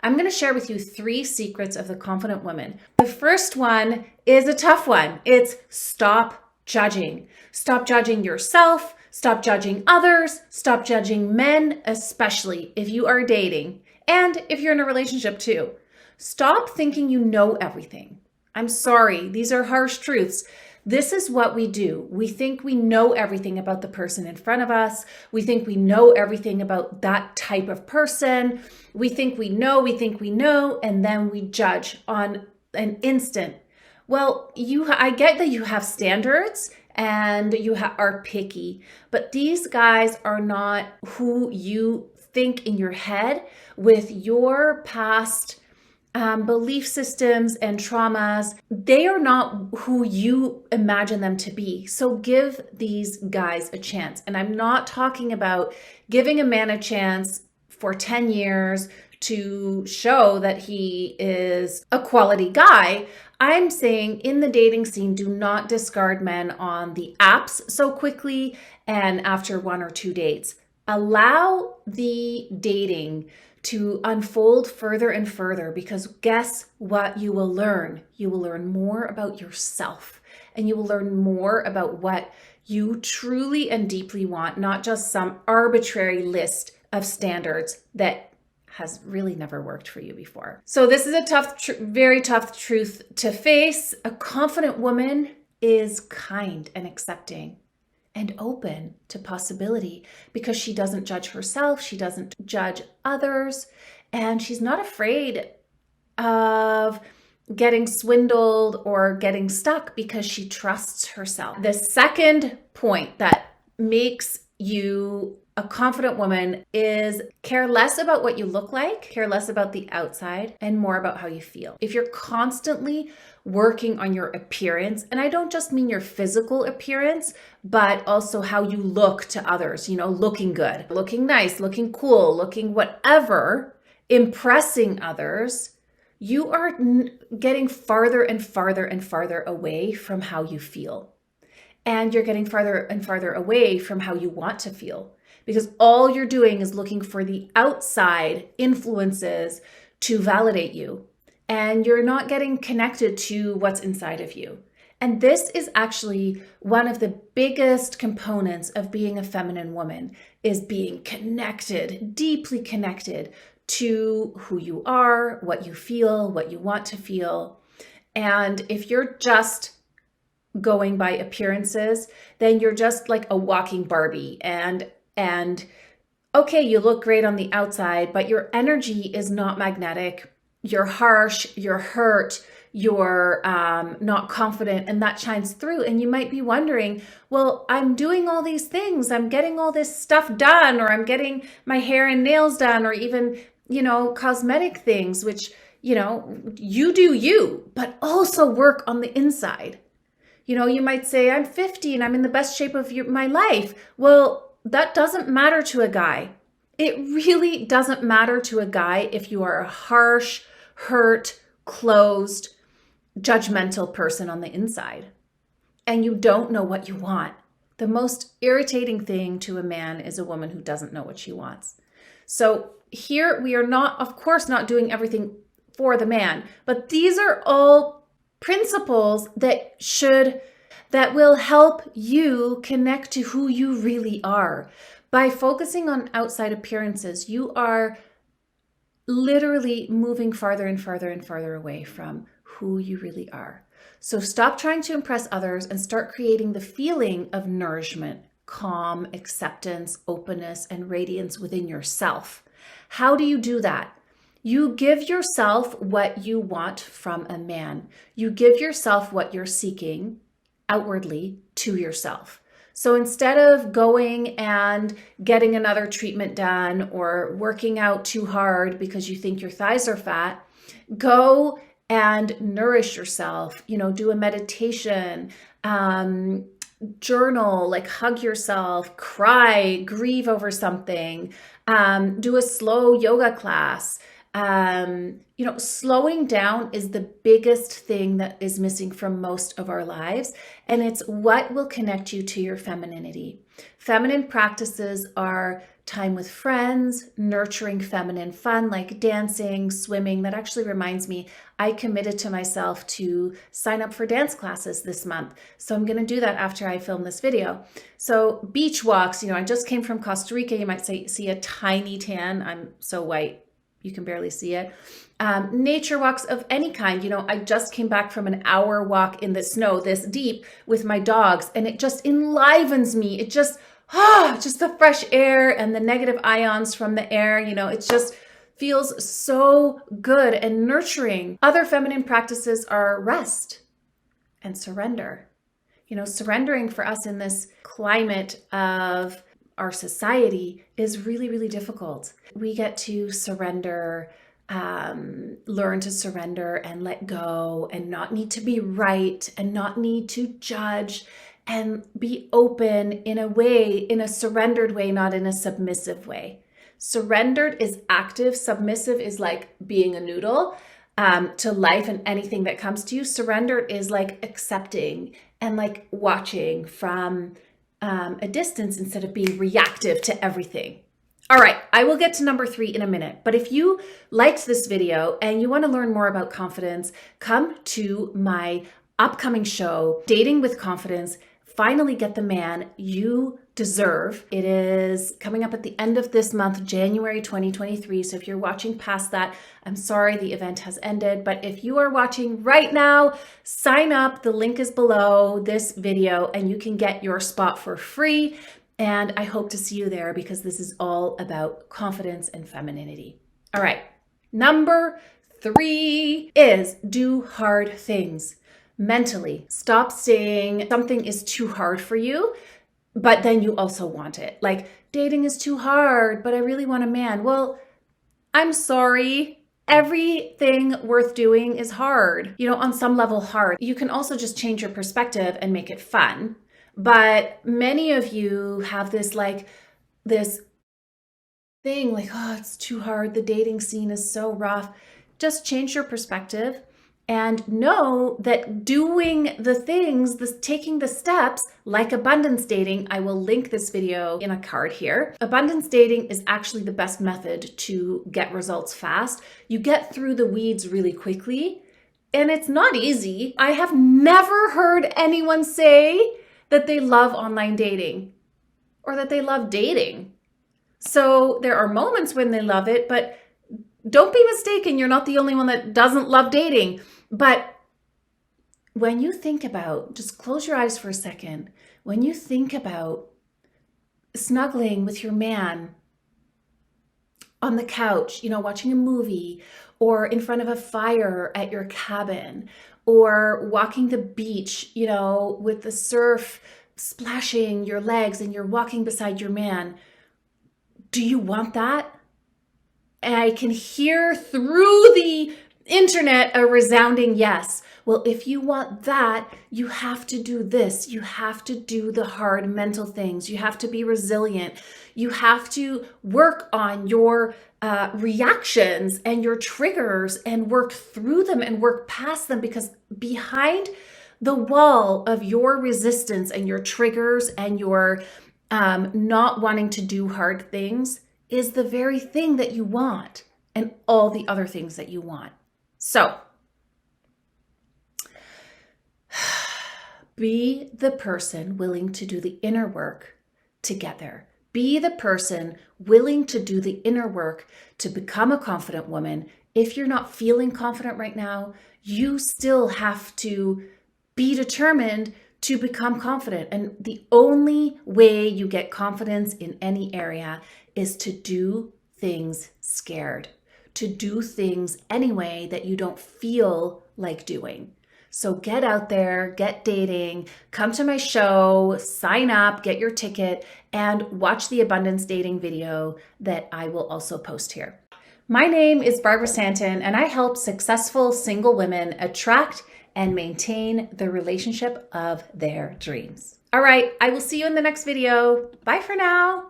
I'm going to share with you 3 secrets of the confident woman. The first one is a tough one. It's stop judging. Stop judging yourself. Stop judging others. Stop judging men, especially if you are dating and if you're in a relationship too. Stop thinking you know everything. I'm sorry, these are harsh truths. This is what we do. We think we know everything about the person in front of us. We think we know everything about that type of person. We think we know, and then we judge on an instant. Well, I get that you have standards and you are picky, but these guys are not who you think in your head with your past belief systems and traumas. They are not who you imagine them to be. So give these guys a chance. And I'm not talking about giving a man a chance for 10 years to show that he is a quality guy. I'm saying in the dating scene, do not discard men on the apps so quickly and after 1 or 2 dates. Allow the dating to unfold further and further, because guess what you will learn? You will learn more about yourself, and you will learn more about what you truly and deeply want, not just some arbitrary list of standards that has really never worked for you before. So this is a very tough truth to face. A confident woman is kind and accepting and open to possibility because she doesn't judge herself, she doesn't judge others, and she's not afraid of getting swindled or getting stuck because she trusts herself. The second point that makes you a confident woman is care less about what you look like, care less about the outside, and more about how you feel. If you're constantly working on your appearance, and I don't just mean your physical appearance, but also how you look to others, looking good, looking nice, looking cool, looking whatever, impressing others, you are getting farther and farther and farther away from how you feel. And you're getting farther and farther away from how you want to feel, because all you're doing is looking for the outside influences to validate you. And you're not getting connected to what's inside of you. And this is actually one of the biggest components of being a feminine woman, is being connected, deeply connected to who you are, what you feel, what you want to feel. And if you're just going by appearances, then you're just like a walking Barbie. And okay, you look great on the outside, but your energy is not magnetic. You're harsh, you're hurt, you're not confident, and that shines through. And you might be wondering, well, I'm doing all these things. I'm getting all this stuff done, or I'm getting my hair and nails done, or even, cosmetic things, which, you do you, but also work on the inside. You might say, I'm 50 and I'm in the best shape of my life. Well, that doesn't matter to a guy. It really doesn't matter to a guy if you are a harsh, hurt, closed, judgmental person on the inside and you don't know what you want. The most irritating thing to a man is a woman who doesn't know what she wants. So here we are not, of course, not doing everything for the man, but these are all principles that will help you connect to who you really are. By focusing on outside appearances, you are literally moving farther and farther and farther away from who you really are. So stop trying to impress others and start creating the feeling of nourishment, calm, acceptance, openness, and radiance within yourself. How do you do that? You give yourself what you want from a man. You give yourself what you're seeking outwardly to yourself. So instead of going and getting another treatment done or working out too hard because you think your thighs are fat, go and nourish yourself, do a meditation, journal, like hug yourself, cry, grieve over something, do a slow yoga class, Slowing down is the biggest thing that is missing from most of our lives, and it's what will connect you to your femininity. Feminine practices are time with friends, nurturing feminine fun like dancing, swimming. That actually reminds me, I committed to myself to sign up for dance classes this month. So I'm going to do that after I film this video. So beach walks, I just came from Costa Rica. You might see a tiny tan. I'm so white, you can barely see it. Nature walks of any kind. I just came back from an hour walk in the snow this deep with my dogs, and it just enlivens me. It just the fresh air and the negative ions from the air, it just feels so good and nurturing. Other feminine practices are rest and surrender. Surrendering for us in this climate of our society is really, really difficult. We get to surrender, learn to surrender and let go and not need to be right and not need to judge and be open in a surrendered way, not in a submissive way. Surrendered is active. Submissive is like being a noodle to life and anything that comes to you. Surrendered is like accepting and like watching from a distance instead of being reactive to everything. All right, I will get to number 3 in a minute. But if you liked this video and you want to learn more about confidence, come to my upcoming show, Dating with Confidence. Finally get the man you deserve. It is coming up at the end of this month, January 2023. So if you're watching past that, I'm sorry the event has ended. But if you are watching right now, sign up. The link is below this video and you can get your spot for free. And I hope to see you there because this is all about confidence and femininity. All right. Number 3 is do hard things. Mentally, stop saying something is too hard for you, but then you also want it. Like, dating is too hard, but I really want a man. Well, I'm sorry. Everything worth doing is hard. On some level hard. You can also just change your perspective and make it fun. But many of you have this thing like, oh, it's too hard. The dating scene is so rough. Just change your perspective. And know that doing the things, taking the steps, like abundance dating, I will link this video in a card here. Abundance dating is actually the best method to get results fast. You get through the weeds really quickly, and it's not easy. I have never heard anyone say that they love online dating or that they love dating. So there are moments when they love it, but don't be mistaken, you're not the only one that doesn't love dating. But when you think about, just close your eyes for a second, when you think about snuggling with your man on the couch, watching a movie, or in front of a fire at your cabin, or walking the beach, with the surf splashing your legs and you're walking beside your man, do you want that? And I can hear through the internet a resounding yes. Well, if you want that, you have to do this. You have to do the hard mental things. You have to be resilient. You have to work on your reactions and your triggers and work through them and work past them, because behind the wall of your resistance and your triggers and your not wanting to do hard things is the very thing that you want and all the other things that you want. So be the person willing to do the inner work to get there. Be the person willing to do the inner work to become a confident woman. If you're not feeling confident right now, you still have to be determined to become confident. And the only way you get confidence in any area is to do things scared, to do things anyway that you don't feel like doing. So get out there, get dating, come to my show, sign up, get your ticket, and watch the abundance dating video that I will also post here. My name is Barbara Santon, and I help successful single women attract and maintain the relationship of their dreams. All right, I will see you in the next video. Bye for now.